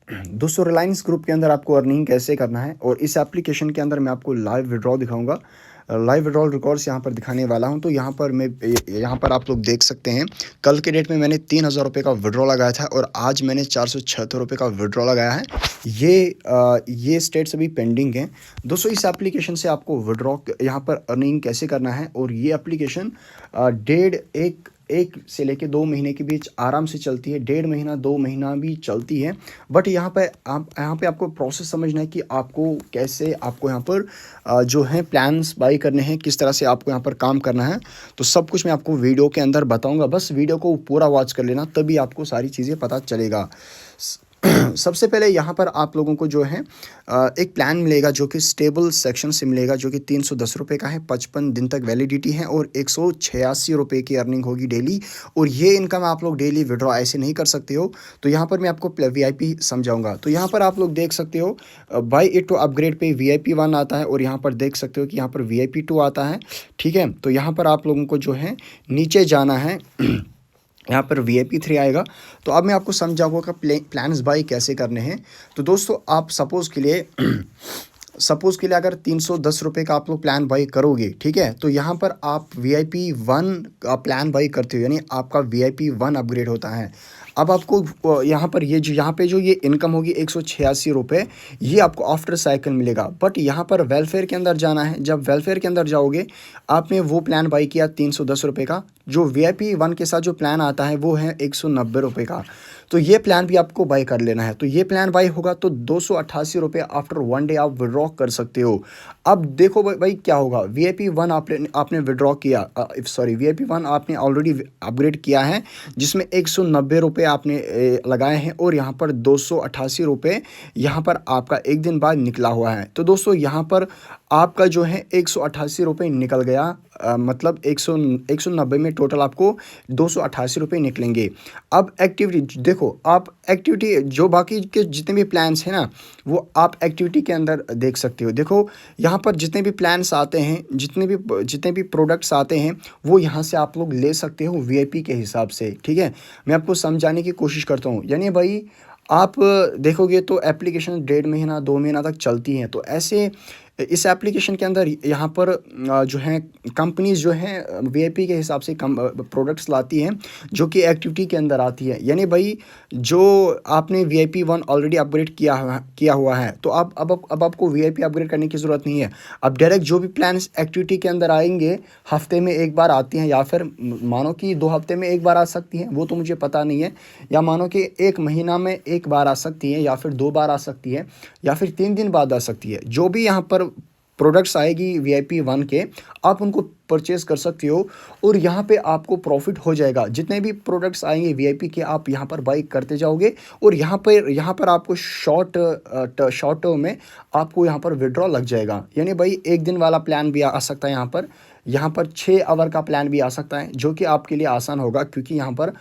दोस्तों रिलायंस ग्रुप के अंदर आपको अर्निंग कैसे करना है और इस एप्लीकेशन के अंदर मैं आपको लाइव विड्रॉ दिखाऊंगा। लाइव विड्रॉल रिकॉर्ड्स यहाँ पर दिखाने वाला हूँ। तो यहाँ पर यहाँ पर आप लोग देख सकते हैं, कल के डेट में मैंने 3,000 रुपये का विड्रॉ लगाया था और आज मैंने 476 रुपये का विड्रॉ लगाया है। ये स्टेट्स अभी पेंडिंग हैं। दोस्तों इस एप्लीकेशन से आपको विड्रॉ यहाँ पर अर्निंग कैसे करना है, और ये एप्लीकेशन एक से लेके 2 महीने के बीच आराम से चलती है। 1.5 महीना 2 महीना भी चलती है। बट यहाँ पे आपको प्रोसेस समझना है कि आपको कैसे आपको यहाँ पर जो है प्लान्स बाई करने हैं, किस तरह से आपको यहाँ पर काम करना है। तो सब कुछ मैं आपको वीडियो के अंदर बताऊँगा। बस वीडियो को पूरा वॉच कर लेना, तभी आपको सारी चीज़ें पता चलेगा। सबसे पहले यहाँ पर आप लोगों को जो है एक प्लान मिलेगा जो कि स्टेबल सेक्शन से मिलेगा, जो कि 310 रुपये का है। 55 दिन तक वैलिडिटी है और 186 रुपये की अर्निंग होगी डेली। और ये इनकम आप लोग डेली विड्रॉ ऐसे नहीं कर सकते हो। तो यहाँ पर मैं आपको VIP समझाऊंगा। तो यहाँ पर आप लोग देख सकते हो बाई इट टू अपग्रेड पे VIP 1 आता है और यहाँ पर देख सकते हो कि यहाँ पर VIP 2 आता है। ठीक है, तो यहाँ पर आप लोगों को जो है नीचे जाना है। यहाँ पर VIP 3 आएगा। तो अब मैं आपको समझाऊंगा कि प्लान्स बाई कैसे करने हैं। तो दोस्तों आप सपोज़ के लिए अगर 310 रुपये का आप लोग प्लान बाई करोगे, ठीक है, तो यहाँ पर आप VIP 1 का प्लान बाई करते हो, यानी आपका VIP 1 अपग्रेड होता है। अब आपको यहाँ पर ये इनकम होगी 186 रुपये, ये आपको आफ्टर साइकिल मिलेगा। बट यहाँ पर वेलफेयर के अंदर जाना है। जब वेलफेयर के अंदर जाओगे, आपने वो प्लान बाई किया 310 रुपये का, जो VIP 1 के साथ जो प्लान आता है वो है 190 रुपये का। तो ये प्लान भी आपको बाई कर लेना है। तो ये प्लान बाई होगा तो 288 रुपये आफ्टर 1 डे आप विड्रॉ कर सकते हो। अब देखो भाई क्या होगा। VIP 1 आपने विड्रॉ किया, VIP 1 आपने ऑलरेडी अपग्रेड किया है, जिसमें 190 रुपये आपने लगाए हैं और यहाँ पर 288 रुपये यहाँ पर आपका एक दिन बाद निकला हुआ है। तो दोस्तों यहाँ पर आपका जो है 188 रुपये निकल गया। मतलब 190 में टोटल आपको 288 रुपये निकलेंगे। अब एक्टिविटी देखो, आप एक्टिविटी जो बाकी के जितने भी प्लान्स हैं ना, वो आप एक्टिविटी के अंदर देख सकते हो। देखो यहाँ पर जितने भी प्लान्स आते हैं, जितने भी प्रोडक्ट्स आते हैं, वो यहाँ से आप लोग ले सकते हो VIP के हिसाब से। ठीक है, मैं आपको समझाने की कोशिश करता हूँ। यानी भाई आप देखोगे तो एप्लीकेशन 1.5 महीना 2 महीना तक चलती हैं। तो ऐसे इस एप्लीकेशन के अंदर यहाँ पर जो है कंपनीज जो हैं VIP के हिसाब से कम प्रोडक्ट्स लाती हैं, जो कि एक्टिविटी के अंदर आती है। यानी भाई जो आपने VIP 1 ऑलरेडी अपग्रेड किया हुआ है, तो अब आपको VIP अपग्रेड करने की ज़रूरत नहीं है। अब डायरेक्ट जो भी प्लान्स एक्टिविटी के अंदर आएंगे, हफ्ते में एक बार आती हैं, या फिर मानो कि 2 हफ्ते में एक बार आ सकती हैं, वो तो मुझे पता नहीं है, या मानो कि 1 महीना में एक बार आ सकती है, या फिर 2 बार आ सकती है, या फिर 3 दिन बाद आ सकती है। जो भी यहाँ पर प्रोडक्ट्स आएगी VIP 1 के, आप उनको परचेज़ कर सकते हो और यहाँ पे आपको प्रॉफिट हो जाएगा। जितने भी प्रोडक्ट्स आएंगे VIP के, आप यहाँ पर बाई करते जाओगे और यहाँ पर आपको शॉर्ट टर्म में आपको यहाँ पर विड्रॉ लग जाएगा। यानी भाई एक दिन वाला प्लान भी आ सकता है, यहाँ पर 6 आवर का प्लान भी आ सकता है, जो कि आपके लिए आसान होगा, क्योंकि यहाँ पर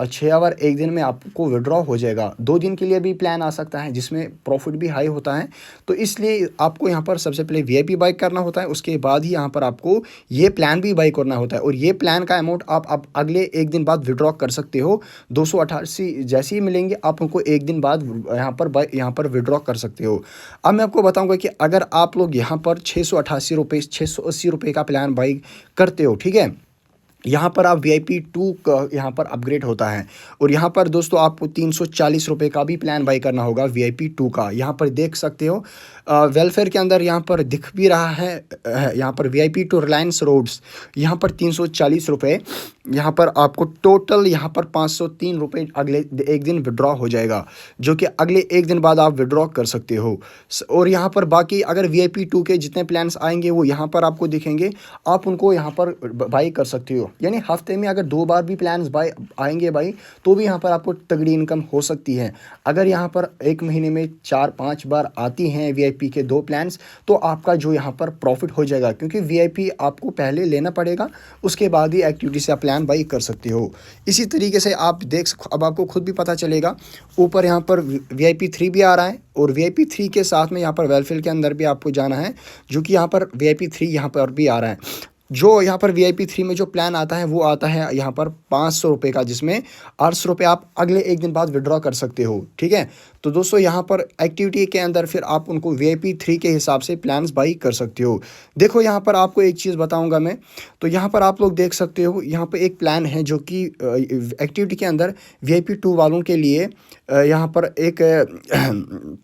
6 आवर एक दिन में आपको विड्रॉ हो जाएगा। 2 दिन के लिए भी प्लान आ सकता है, जिसमें प्रॉफिट भी हाई होता है। तो इसलिए आपको यहाँ पर सबसे पहले VIP बाई करना होता है, उसके बाद ही यहाँ पर आपको ये प्लान भी बाई करना होता है। और ये प्लान का अमाउंट आप अगले एक दिन बाद विड्रॉ कर सकते हो। 288 जैसे ही मिलेंगे, आप उनको एक दिन बाद यहाँ पर विड्रॉ कर सकते हो। अब मैं आपको बताऊँगा कि अगर आप लोग यहाँ पर 680 रुपये का प्लान बाई करते हो, ठीक है, यहाँ पर आप VIP 2 का यहाँ पर अपग्रेड होता है। और यहाँ पर दोस्तों आपको 340 रुपये का भी प्लान बाई करना होगा VIP 2 का। यहाँ पर देख सकते हो वेलफेयर के अंदर यहाँ पर दिख भी रहा है, यहाँ पर VIP 2 रिलायंस रोड्स, यहाँ पर 340 रुपये। यहाँ पर आपको टोटल यहाँ पर 503 रुपये अगले एक दिन विड्रॉ हो जाएगा, जो कि अगले एक दिन बाद आप विड्रॉ कर सकते हो। और यहाँ पर बाकी अगर VIP 2 के जितने प्लान्स आएंगे, वो यहाँ पर आपको दिखेंगे, आप उनको यहाँ पर बाई कर सकते हो। यानी हफ्ते में अगर 2 बार भी प्लान्स बाई आएंगे भाई, तो भी यहाँ पर आपको तगड़ी इनकम हो सकती है। अगर यहाँ पर एक महीने में 4-5 बार आती हैं VIP के 2 प्लान्स, तो आपका जो यहाँ पर प्रॉफिट हो जाएगा, क्योंकि VIP आपको पहले लेना पड़ेगा, उसके बाद ही एक्टिविटी से आप प्लान बाई कर सकते हो। इसी तरीके से आप अब आपको खुद भी पता चलेगा, ऊपर यहाँ पर VIP 3 भी आ रहा है, और VIP 3 के साथ में यहाँ पर वेलफेयर के अंदर भी आपको जाना है, जो कि यहाँ पर VIP 3 यहाँ पर भी आ रहा है। जो यहाँ पर VIP 3 में जो प्लान आता है वो आता है यहाँ पर 500 रुपये का, जिसमें 800 रुपये आप अगले एक दिन बाद विड्रॉ कर सकते हो। ठीक है, तो दोस्तों यहाँ पर एक्टिविटी के अंदर फिर आप उनको VIP 3 के हिसाब से प्लान्स बाई कर सकते हो। देखो यहाँ पर आपको एक चीज़ बताऊँगा मैं, तो यहाँ पर आप लोग देख सकते हो, यहाँ पर एक प्लान है जो कि एक्टिविटी के अंदर VIP 2 वालों के लिए यहाँ पर एक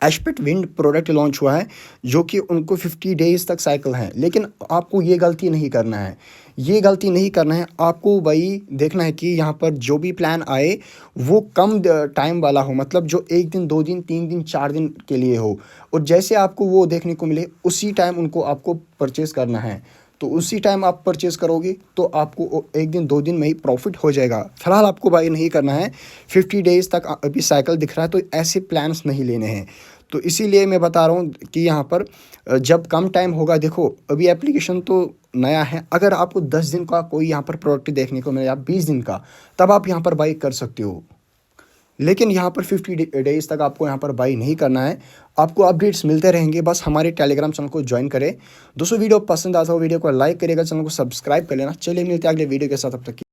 एशपिट विंड प्रोडक्ट लॉन्च हुआ है, जो कि उनको 50 डेज़ तक साइकिल है। लेकिन आपको ये गलती नहीं करना है, ये गलती नहीं करना है। आपको भाई देखना है कि यहाँ पर जो भी प्लान आए वो कम टाइम वाला हो, मतलब जो 1 दिन 2 दिन 3 दिन 4 दिन के लिए हो, और जैसे आपको वो देखने को मिले उसी टाइम उनको आपको परचेज़ करना है। तो उसी टाइम आप परचेज़ करोगे तो आपको 1 दिन 2 दिन में ही प्रॉफिट हो जाएगा। फिलहाल आपको बाई नहीं करना है, 50 डेज़ तक अभी साइकिल दिख रहा है, तो ऐसे प्लान्स नहीं लेने हैं। तो इसीलिए मैं बता रहा हूँ कि यहाँ पर जब कम टाइम होगा, देखो अभी एप्लीकेशन तो नया है, अगर आपको 10 दिन का कोई यहाँ पर प्रोडक्ट देखने को मिले या 20 दिन का, तब आप यहाँ पर बाई कर सकते हो। लेकिन यहाँ पर 50 डेज़ तक आपको यहाँ पर बाई नहीं करना है। आपको अपडेट्स मिलते रहेंगे, बस हमारे टेलीग्राम चैनल को ज्वाइन करें। दोस्तों वीडियो पसंद आता हो वीडियो को लाइक करिएगा, चैनल को सब्सक्राइब कर लेना। चलिए मिलते हैं अगले वीडियो के साथ, तब तक